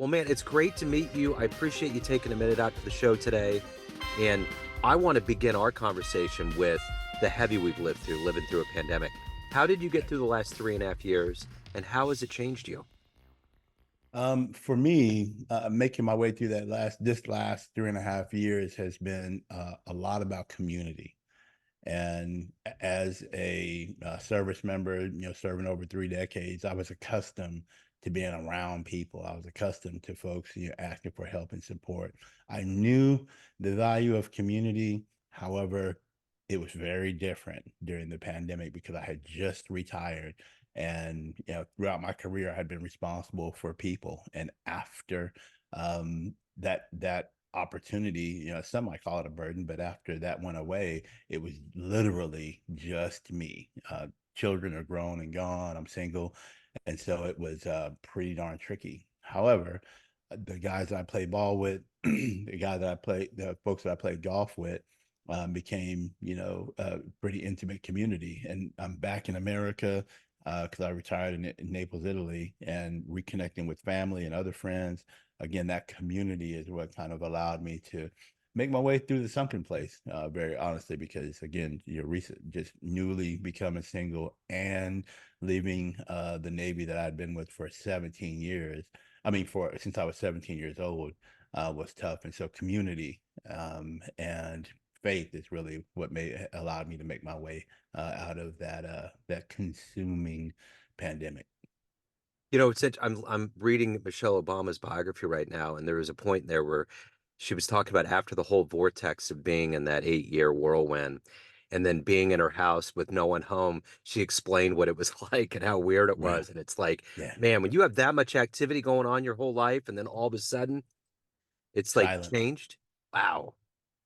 Well, man, it's great to meet you. I appreciate you taking a minute out to the show today. And I want to begin our conversation with the heavy we've lived through, living through a pandemic. How did you get through the last 3.5 years, and how has it changed you? For me, making my way through this last 3.5 years has been a lot about community. And as a service member, serving over 3 decades, I was accustomed to being around people. I was accustomed to folks, asking for help and support. I knew the value of community. However, it was very different during the pandemic because I had just retired. And throughout my career, I had been responsible for people. And after that opportunity, some might call it a burden, but after that went away, it was literally just me. Children are grown and gone. I'm single, and so it was pretty darn tricky. However, the guys I played ball with, the folks that I played golf with, became a pretty intimate community. And I'm back in America because I retired in Naples, Italy, and reconnecting with family and other friends. Again, that community is what kind of allowed me to make my way through the sunken place, very honestly, because again, you're just newly becoming single and leaving the Navy that I'd been with for 17 years. I mean, for since I was 17 years old, was tough. And so community and faith is really what made allowed me to make my way out of that consuming pandemic. I'm reading Michelle Obama's biography right now, and there was a point there where she was talking about after the whole vortex of being in that 8-year whirlwind, and then being in her house with no one home. She explained what it was like and how weird it Yeah, was. And it's like, yeah, man, when you have that much activity going on your whole life, and then all of a sudden it's like silent. changed. Wow.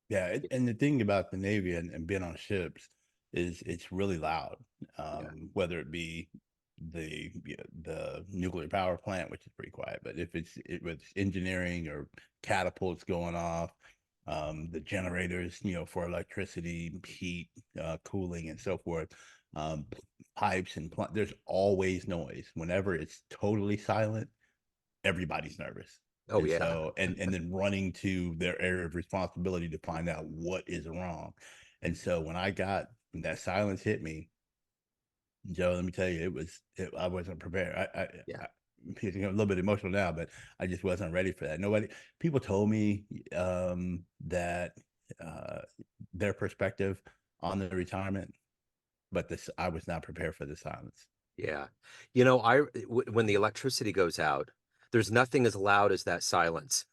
Yeah, and the thing about the Navy and being on ships is it's really loud. Yeah. Whether it be the nuclear power plant, which is pretty quiet, but if it's engineering or catapults going off, the generators, for electricity, heat, cooling, and so forth, um, pipes there's always noise. Whenever it's totally silent, everybody's nervous. Oh And yeah. so, and then running to their area of responsibility to find out what is wrong. And so when that silence hit me, Joe, let me tell you, I wasn't prepared. Yeah. I'm getting a little bit emotional now, but I just wasn't ready for that. People told me that uh, their perspective on the retirement, but I was not prepared for the silence. Yeah. When the electricity goes out, there's nothing as loud as that silence.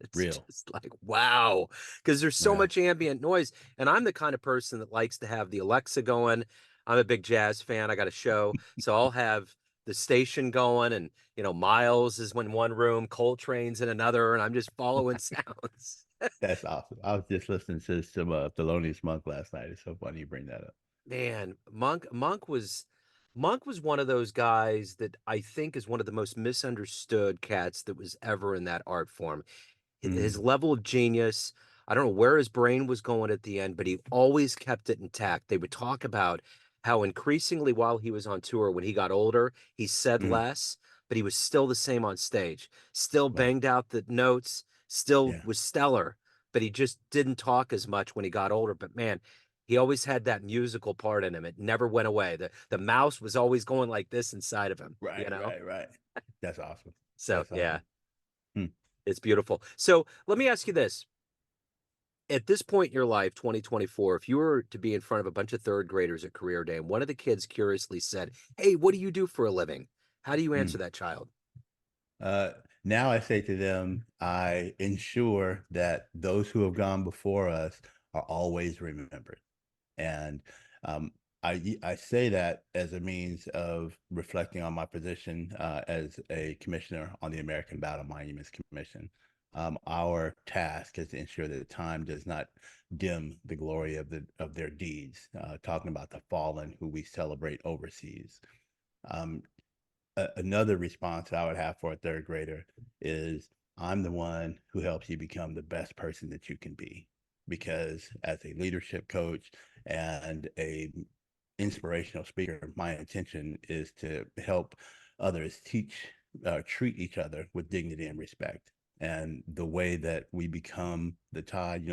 It's Real. just like, wow, because there's so Yeah. much ambient noise. And I'm the kind of person that likes to have the Alexa going. I'm a big jazz fan. I got a show. So I'll have the station going, and, Miles is in one room, Coltrane's in another, and I'm just following sounds. That's awesome. I was just listening to some Thelonious Monk last night. It's so funny you bring that up. Man, Monk was one of those guys that I think is one of the most misunderstood cats that was ever in that art form. His Mm, level of genius, I don't know where his brain was going at the end, but he always kept it intact. They would talk about how increasingly while he was on tour, when he got older, he said mm, less, but he was still the same on stage, still wow. banged out the notes, still Yeah. was stellar, but he just didn't talk as much when he got older. But man, he always had that musical part in him. It never went away. The mouse was always going like this inside of him, you Right, know? right, right. That's awesome. So That's yeah, awesome. Hmm. it's beautiful. So let me ask you this. At this point in your life, 2024, if you were to be in front of a bunch of third graders at career day and one of the kids curiously said, "Hey, what do you do for a living?" How do you answer Hmm. that child? Uh, Now I say to them, I ensure that those who have gone before us are always remembered. And um, I say that as a means of reflecting on my position as a commissioner on the American Battle Monuments Commission. Our task is to ensure that time does not dim the glory of their deeds. Talking about the fallen who we celebrate overseas. Um, Another response I would have for a third grader is I'm the one who helps you become the best person that you can be. Because as a leadership coach and a inspirational speaker, my intention is to help others teach treat each other with dignity and respect. And the way that we become the tide,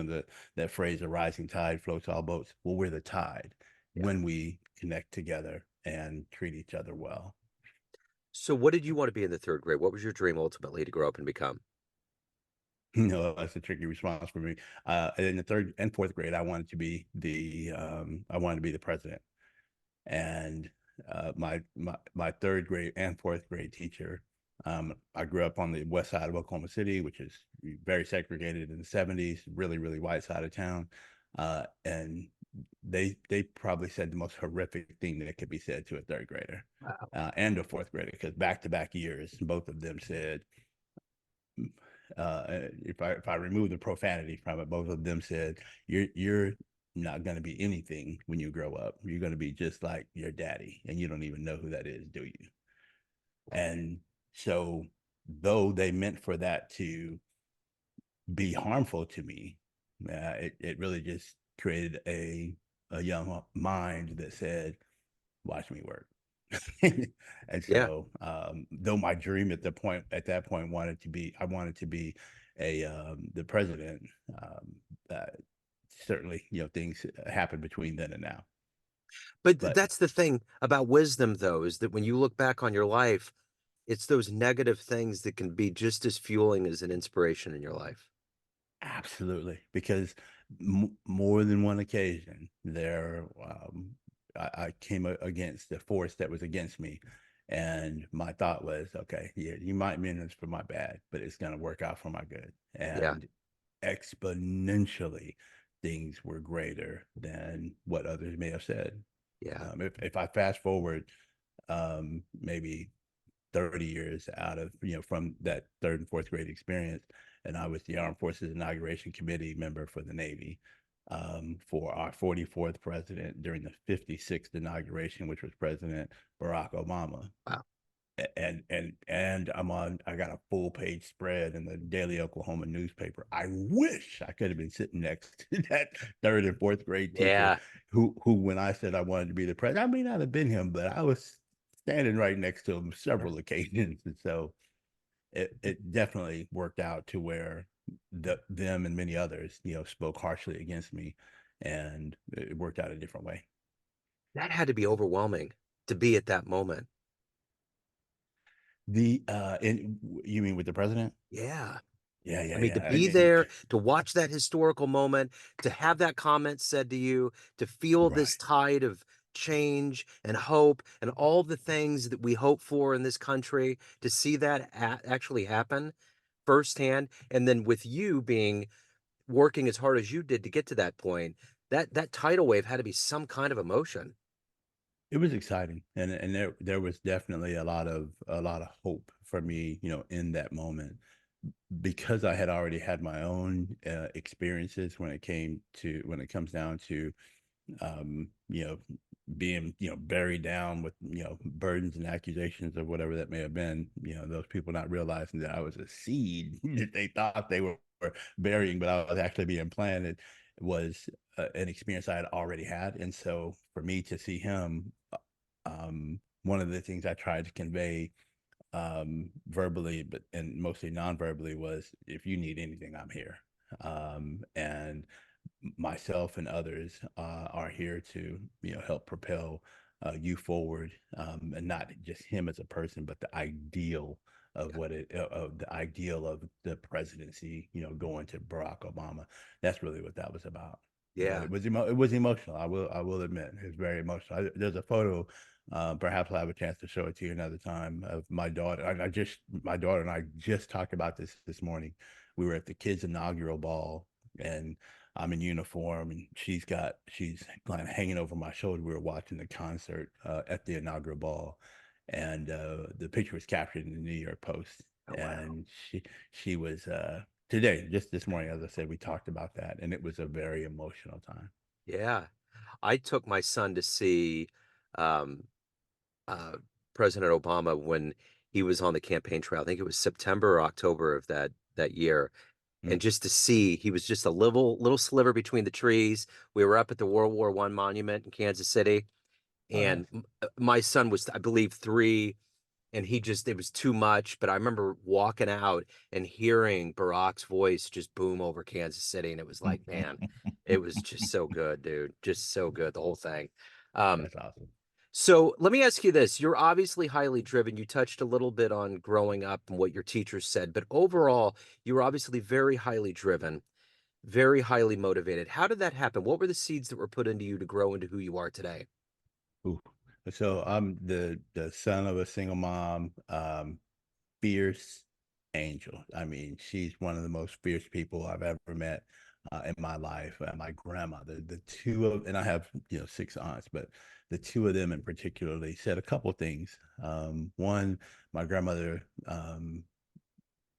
that phrase, "a rising tide floats all boats." Well, we're the tide Yeah. when we connect together and treat each other well. So what did you want to be in the 3rd grade? What was your dream ultimately to grow up and become? That's a tricky response for me. In the third and fourth grade, I wanted to be the president. And my third grade and fourth grade teacher, I grew up on the west side of Oklahoma City, which is very segregated in the 70s, really, really white side of town. And they probably said the most horrific thing that could be said to a third grader Wow. and a fourth grader, because back to back years, both of them said, if I remove the profanity from it, both of them said, "You're not going to be anything when you grow up. You're going to be just like your daddy, and you don't even know who that is, do you?" And so, though they meant for that to be harmful to me, it really just created a young mind that said, "Watch me work." And Yeah. so, though my dream at that point I wanted to be the president. Um, uh, Certainly, things happen between then and now. But But that's the thing about wisdom, though, is that when you look back on your life, it's those negative things that can be just as fueling as an inspiration in your life. absolutely, because more than one occasion, I came against the force that was against me, and my thought was, okay, yeah, you might mean this for my bad, but it's going to work out for my good. Yeah. And exponentially, things were greater than what others may have said. Yeah. If I fast forward, maybe 30 years out of, from that third and fourth grade experience. And I was the Armed Forces Inauguration Committee member for the Navy, for our 44th president during the 56th inauguration, which was President Barack Obama. Wow. And I got a full page spread in the Daily Oklahoma newspaper. I wish I could have been sitting next to that third and fourth grade teacher Yeah. who when I said I wanted to be the president, I may not have been him, but I was standing right next to him Yeah. several occasions. And so it definitely worked out to where them and many others, spoke harshly against me, and it worked out a different way. That had to be overwhelming to be at that moment. You mean with the president? Yeah. Yeah, I yeah, mean, to yeah. be there, to watch that historical moment, to have that comment said to you, to feel this Right. tide of change and hope and all the things that we hope for in this country, to see that actually happen firsthand. And then with you being working as hard as you did to get to that point, that tidal wave had to be some kind of emotion. It was exciting, and there was definitely a lot of hope for me, in that moment, because I had already had my own experiences when it comes down to, um, you know, being, buried down with, burdens and accusations of whatever that may have been, those people not realizing that I was a seed that they thought they were burying, but I was actually being planted, was an experience I had already had. And so for me to see him, one of the things I tried to convey, verbally, but and mostly non-verbally, was, if you need anything, I'm here. And myself and others are here to, help propel you forward, and not just him as a person, but the ideal of the ideal of the presidency, going to Barack Obama. That's really what that was about. But Yeah. it was emotional. I will admit, it was very emotional. There's a photo. Perhaps I'll have a chance to show it to you another time, of my daughter. My daughter and I just talked about this morning. We were at the kids' inaugural ball, and I'm in uniform, and she's kind of hanging over my shoulder. We were watching the concert at the inaugural ball, and the picture was captured in the New York Post. Oh, wow. And she was today, just this morning, as I said, we talked about that, and it was a very emotional time. Yeah. I took my son to see um, uh, President Obama when he was on the campaign trail. I think it was September or October of that year. And Mm. just to see, he was just a little sliver between the trees. We were up at the World War I monument in Kansas City, Oh, and yes. my son was, I believe, 3 and he just it was too much. But I remember walking out and hearing Barack's voice just boom over Kansas City, and it was like, man, it was just so good, dude. Just so good, the whole thing. Um, That's awesome. so let me ask you this. You're obviously highly driven. You touched a little bit on growing up and what your teachers said, but overall, you were obviously very highly driven, very highly motivated. How did that happen? What were the seeds that were put into you to grow into who you are today? Ooh. So I'm the son of a single mom, fierce angel. I mean, she's one of the most fierce people I've ever met in my life. My grandmother, the two of, and I have, six aunts, but the two of them in particularly said a couple things. One, my grandmother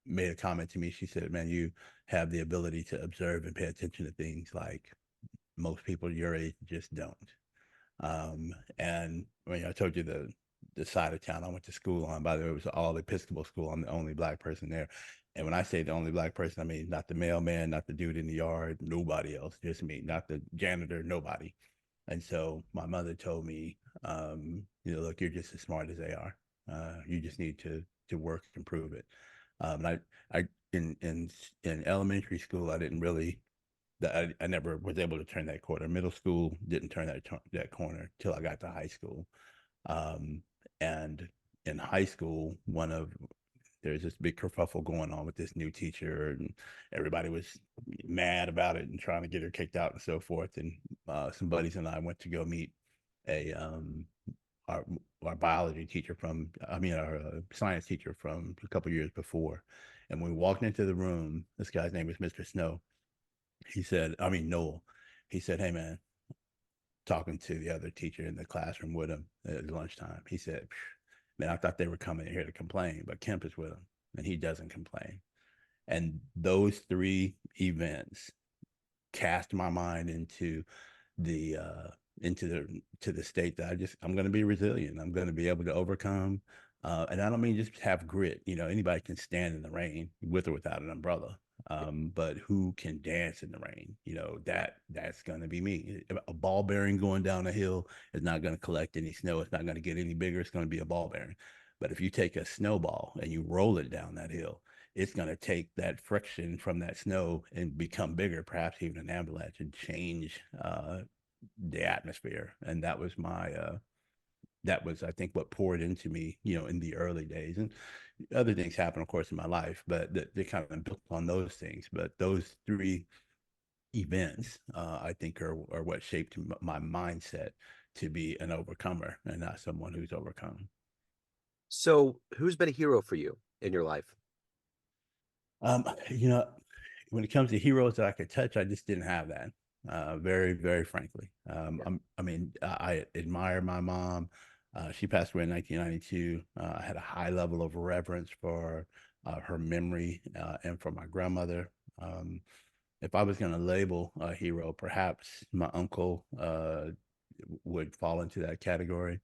made a comment to me. She said, "Man, you have the ability to observe and pay attention to things like most people your age just don't." And when I told you the side of town I went to school on, by the way, it was all Episcopal school. I'm the only black person there. And when I say the only black person, I mean not the mailman, not the dude in the yard, nobody else, just me, not the janitor, nobody. And so my mother told me, look, you're just as smart as they are. You just need to work and prove it. And I in elementary school, I didn't really that I never was able to turn that corner. Middle school didn't turn that corner till I got to high school. Um, and in high school, there's this big kerfuffle going on with this new teacher, and everybody was mad about it and trying to get her kicked out and so forth. And some buddies and I went to go meet a our our biology teacher our science teacher from a couple years before. And when we walked into the room, this guy's name was Mr. Snow. He said, I mean, Noel, he said, "Hey, man," talking to the other teacher in the classroom with him at lunchtime. He said, "Man, I thought they were coming in here to complain, but Kemp is with him and he doesn't complain." And those three events cast my mind the into the to the state that I'm going to be resilient. I'm going to be able to overcome, and I don't mean just have grit. Anybody can stand in the rain with or without an umbrella. But who can dance in the rain? That's going to be me. A ball bearing going down a hill is not going to collect any snow. It's not going to get any bigger. It's going to be a ball bearing. But if you take a snowball and you roll it down that hill, it's going to take that friction from that snow and become bigger, perhaps even an avalanche, and change the atmosphere. And that was, I think, what poured into me, in the early days. And other things happen, of course, in my life, but they kind of built on those things. But those three events, I think, are what shaped my mindset to be an overcomer and not someone who's overcome. So, who's been a hero for you in your life? Um, you know, when it comes to heroes that I could touch, I just didn't have that. Very, very frankly. Yeah. I admire my mom. She passed away in 1992. I had a high level of reverence for her memory and for my grandmother. Um, if I was going to label a hero, perhaps my uncle would fall into that category.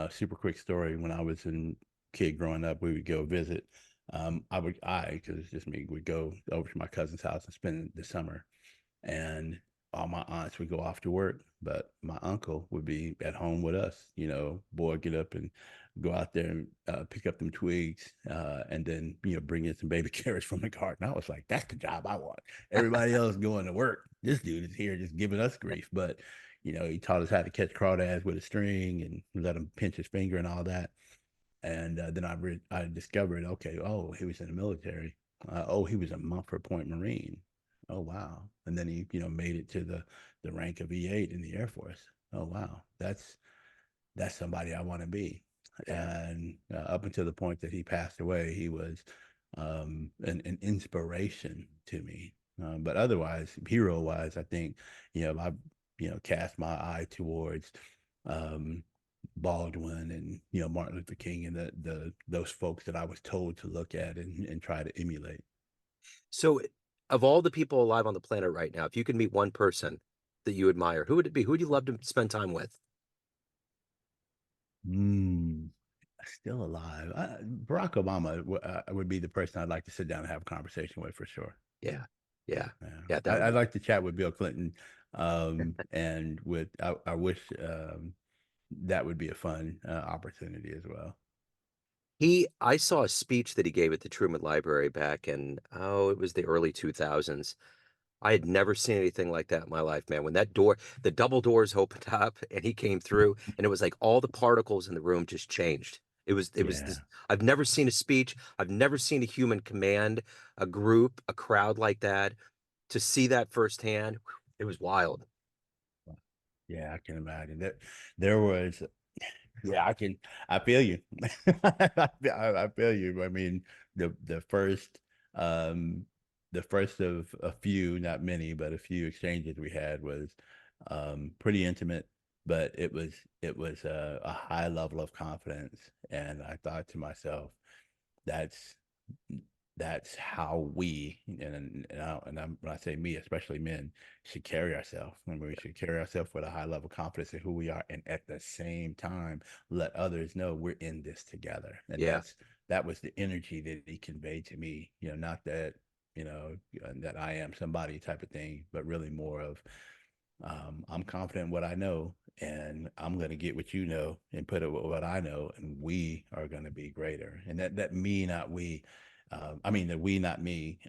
Super quick story. When I was a kid growing up, we would go visit. Because it's just me, would go over to my cousin's house and spend the summer. And all my aunts would go off to work, but my uncle would be at home with us. Boy, get up and go out there and pick up them twigs, and then bring in some baby carrots from the garden. I was like, that's the job I want. Everybody else going to work. This dude is here just giving us grief. But he taught us how to catch crawdads with a string and let him pinch his finger and all that. And then I discovered, okay, oh, he was in the military. Oh, he was a Mumford Point Marine. Oh, wow. And then he, made it to the rank of E8 in the Air Force. Oh, wow. That's somebody I want to be. Yeah. And up until the point that he passed away, he was an inspiration to me. But otherwise, hero wise, I think, I, cast my eye towards um, Baldwin and, Martin Luther King and those folks that I was told to look at and try to emulate. So, of all the people alive on the planet right now, if you could meet one person that you admire, who would it be? Who would you love to spend time with? Mm, still alive. Barack Obama would be the person I'd like to sit down and have a conversation with for sure. Yeah. Yeah. Yeah. Yeah, that would I'd be like to chat with Bill Clinton. And I wish that would be a fun opportunity as well. I saw a speech that he gave at the Truman Library back in, oh, it was the early 2000s. I had never seen anything like that in my life, man. When that door, the double doors opened up and he came through, and it was like all the particles in the room just changed. It was this, Yeah. I've never seen a speech, I've never seen a human command a group, a crowd like that. To see that firsthand, it was wild. Yeah, I can imagine that there was. Yeah, I feel you. I feel you. I mean, the first, um, the first of a few, not many, but a few exchanges we had was, pretty intimate, but it was a high level of confidence, and I thought to myself, that's that's how we when I say me, especially men, should carry ourselves. And we should carry ourselves with a high level of confidence in who we are, and at the same time, let others know we're in this together. And Yeah. that was the energy that he conveyed to me. Not that that I am somebody type of thing, but really more of I'm confident in what I know, and I'm going to get what you know and put it with what I know, and we are going to be greater. And that me, not we, I mean, the we, not me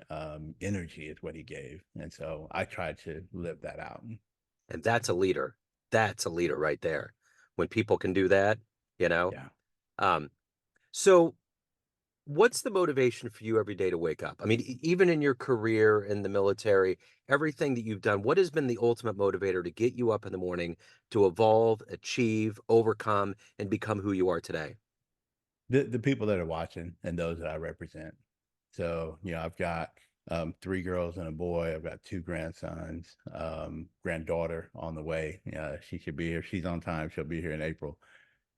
energy is what he gave. And so I tried to live that out. And that's a leader. That's a leader right there. When people can do that, you know. Yeah. Um, so what's the motivation for you every day to wake up? I mean, even in your career in the military, everything that you've done, what has been the ultimate motivator to get you up in the morning to evolve, achieve, overcome, and become who you are today? The people that are watching and those that I represent. So, I've got three girls and a boy. I've got two grandsons, granddaughter on the way. She should be here. She's on time. She'll be here in April.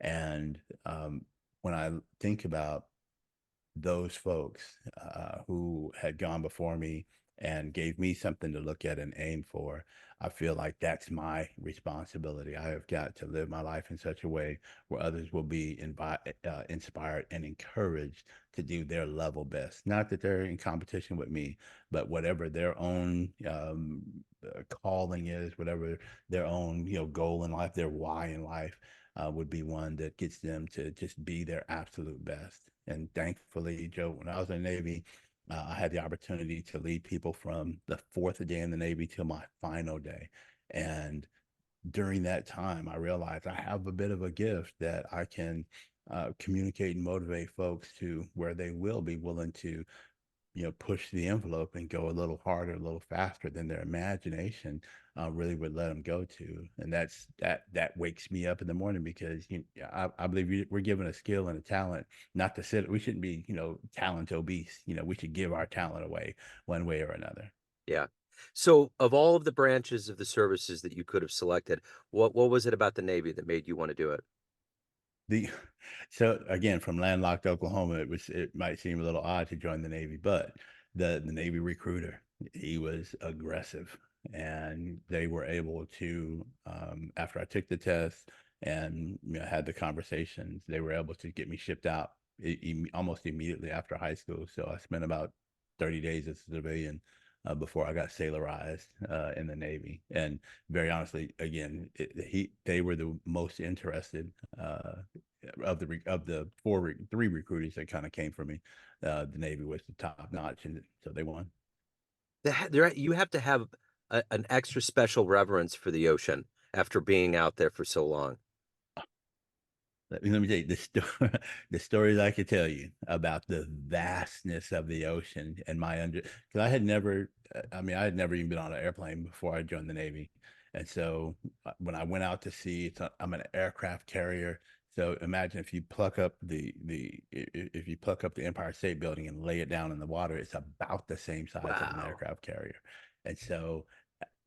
And when I think about those folks who had gone before me and gave me something to look at and aim for, I feel like that's my responsibility. I have got to live my life in such a way where others will be inspired and encouraged to do their level best. Not that they're in competition with me, but whatever their own calling is, whatever their own goal in life, their why in life would be one that gets them to just be their absolute best. And thankfully, Joe, when I was in the Navy, I had the opportunity to lead people from the fourth day in the Navy till my final day. And during that time, I realized I have a bit of a gift that I can communicate and motivate folks to where they will be willing to push the envelope and go a little harder, a little faster than their imagination really would let them go to. And that wakes me up in the morning because I believe we're given a skill and a talent, not to sit. We shouldn't be talent obese. We should give our talent away one way or another. Yeah. So, of all of the branches of the services that you could have selected, what was it about the Navy that made you want to do it? The So again, from landlocked Oklahoma, it might seem a little odd to join the Navy, but the Navy recruiter, he was aggressive, and they were able to after I took the test and had the conversations, they were able to get me shipped out almost immediately after high school. So I spent about 30 days as a civilian before I got sailorized in the Navy. And very honestly, again, they were the most interested of the three recruiters that kind of came for me. The Navy was the top notch, and so they won. You have to have an extra special reverence for the ocean after being out there for so long. Let me tell you the stories I could tell you about the vastness of the ocean and because I had never even been on an airplane before I joined the Navy. And so when I went out to sea, I'm an aircraft carrier. So imagine if you pluck up if you pluck up the Empire State Building and lay it down in the water, it's about the same size of an Wow. aircraft carrier. And so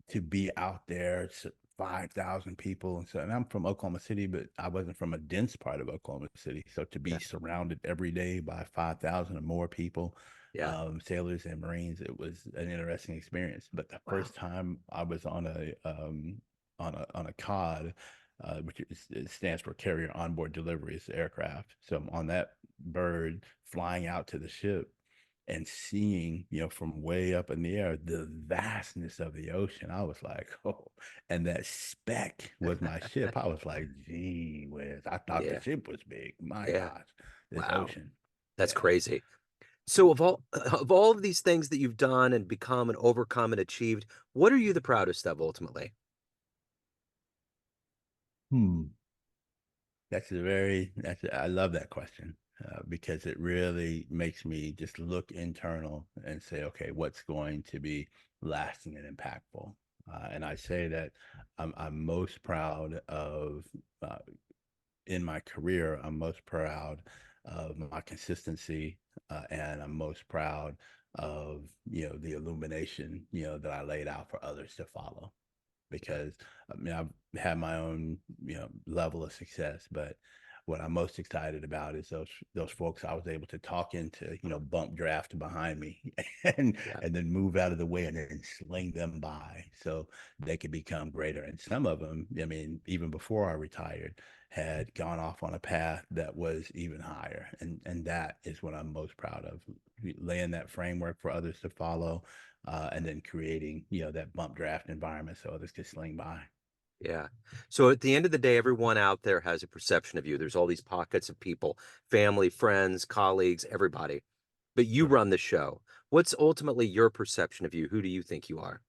to be out there, it's 5,000 people. And I'm from Oklahoma City, but I wasn't from a dense part of Oklahoma City. So to be Yeah. surrounded every day by 5,000 or more people, Yeah. sailors and Marines, it was an interesting experience. But the Wow. first time I was on a COD, it stands for Carrier Onboard Deliveries aircraft. So I'm on that bird flying out to the ship and seeing, from way up in the air, the vastness of the ocean. I was like, oh, and that speck was my ship. I was like, gee whiz, I thought the Yeah. ship was big. My Yeah. gosh. this Wow. ocean. That's Yeah. crazy. So of all of these things that you've done and become and overcome and achieved, what are you the proudest of ultimately? Hmm. I love that question because it really makes me just look internal and say, okay, what's going to be lasting and impactful? And I say that I'm most proud of uh, in my career, I'm most proud of my consistency, and I'm most proud of the illumination that I laid out for others to follow. Yeah. Because I mean I've had my own level of success, but what I'm most excited about is those folks I was able to talk into bump draft behind me and Yeah. and then move out of the way and then sling them by so they could become greater. And some of them, I mean, even before I retired, had gone off on a path that was even higher, and that is what I'm most proud of, laying that framework for others to follow, and then creating that bump draft environment so others could sling by. Yeah. So at the end of the day, everyone out there has a perception of you. There's all these pockets of people, family, friends, colleagues, everybody. But you Sure. run the show. What's ultimately your perception of you? Who do you think you are?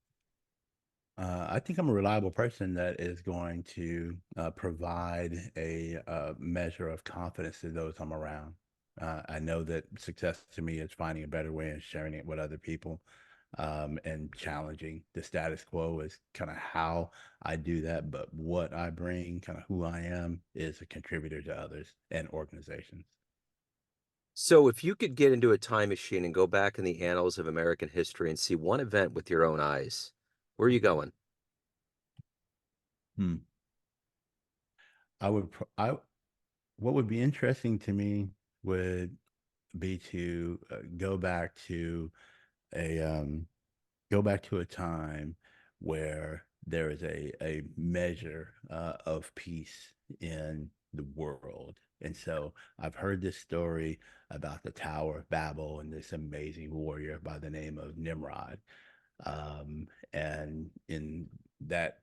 I think I'm a reliable person that is going to provide a measure of confidence to those I'm around. I know that success to me is finding a better way and sharing it with other people, and challenging the status quo is kind of how I do that. But what I bring, kind of who I am, is a contributor to others and organizations. So if you could get into a time machine and go back in the annals of American history and see one event with your own eyes, where are you going? Hmm. I what would be interesting to me would be to a go back to a time where there is a measure of peace in the world. And so I've heard this story about the Tower of Babel and this amazing warrior by the name of Nimrod. And in that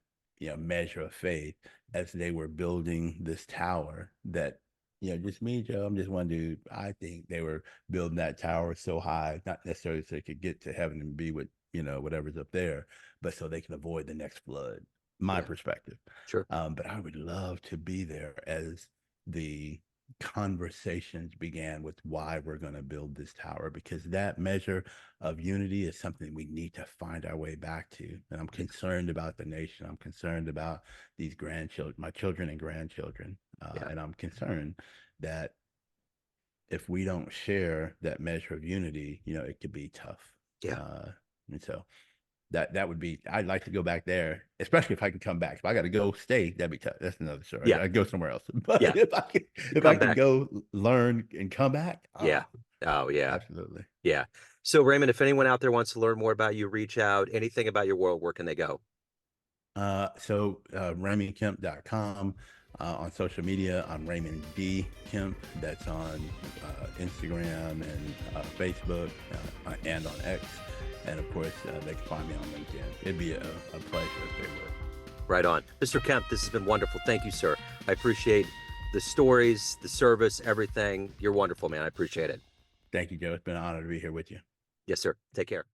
measure of faith, as they were building this tower, that just me, Joe, I'm just one dude. I think they were building that tower so high, not necessarily so they could get to heaven and be with whatever's up there, but so they can avoid the next flood. My Yeah, perspective. sure. But I would love to be there as the conversations began with why we're going to build this tower, because that measure of unity is something we need to find our way back to. And I'm Yeah, concerned about the nation. I'm concerned about these grandchildren, my children and grandchildren. yeah, And I'm concerned that if we don't share that measure of unity, it could be tough. yeah, Uh, and so that would be, I'd like to go back there, especially if I can come back. If I got to go stay, that'd be tough. That's another story. yeah, I'd go somewhere else. But yeah. if I Come can back. go learn and come back, Yeah. Oh, yeah. absolutely. Yeah. So Raymond, if anyone out there wants to learn more about you, reach out. Anything about your world, where can they go? RaymondKemp.com. On social media, I'm Raymond D. Kemp. That's on Instagram and Facebook, and on X. And of course, they can find me on LinkedIn. It'd be a pleasure if they would. Right on. Mr. Kemp, this has been wonderful. Thank you, sir. I appreciate the stories, the service, everything. You're wonderful, man. I appreciate it. Thank you, Joe. It's been an honor to be here with you. Yes, sir. Take care.